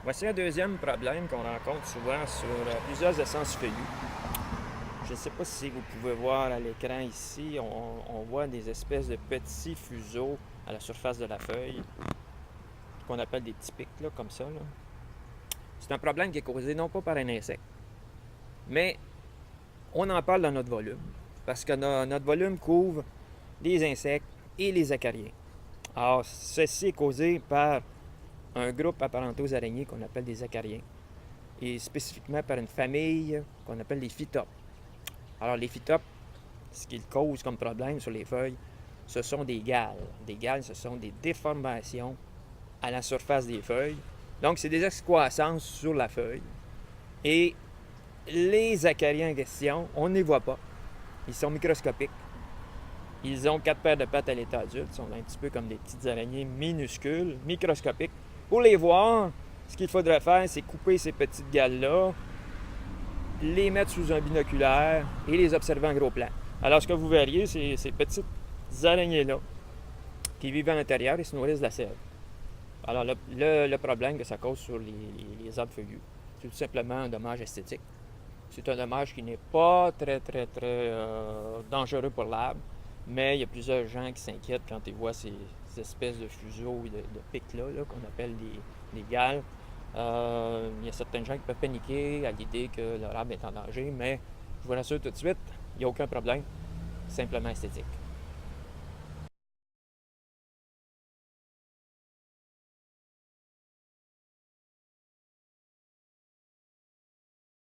Voici un deuxième problème qu'on rencontre souvent sur plusieurs essences feuillues. Je ne sais pas si vous pouvez voir à l'écran ici, on voit des espèces de petits fuseaux à la surface de la feuille, qu'on appelle des petits pics, là, comme ça. Là. C'est un problème qui est causé non pas par un insecte, mais on en parle dans notre volume, parce que notre volume couvre les insectes et les acariens. Alors, ceci est causé par un groupe apparenté aux araignées qu'on appelle des acariens, et spécifiquement par une famille qu'on appelle les phytopes. Alors, les phytopes, ce qu'ils causent comme problème sur les feuilles, ce sont des galles. Des galles, ce sont des déformations à la surface des feuilles. Donc, c'est des excroissances sur la feuille. Et les acariens en question, on ne les voit pas. Ils sont microscopiques. Ils ont 4 paires de pattes à l'état adulte. Ils sont un petit peu comme des petites araignées minuscules, microscopiques. Pour les voir, ce qu'il faudrait faire, c'est couper ces petites galles-là, les mettre sous un binoculaire et les observer en gros plan. Alors, ce que vous verriez, c'est ces petites araignées-là qui vivent à l'intérieur et se nourrissent de la sève. Alors, le problème que ça cause sur les arbres feuillus, c'est tout simplement un dommage esthétique. C'est un dommage qui n'est pas très dangereux pour l'arbre, mais il y a plusieurs gens qui s'inquiètent quand ils voient ces espèces de fuseaux et de pics-là, qu'on appelle des galles. Il y a certains gens qui peuvent paniquer à l'idée que leur arbre est en danger, mais je vous rassure tout de suite, il n'y a aucun problème, simplement esthétique.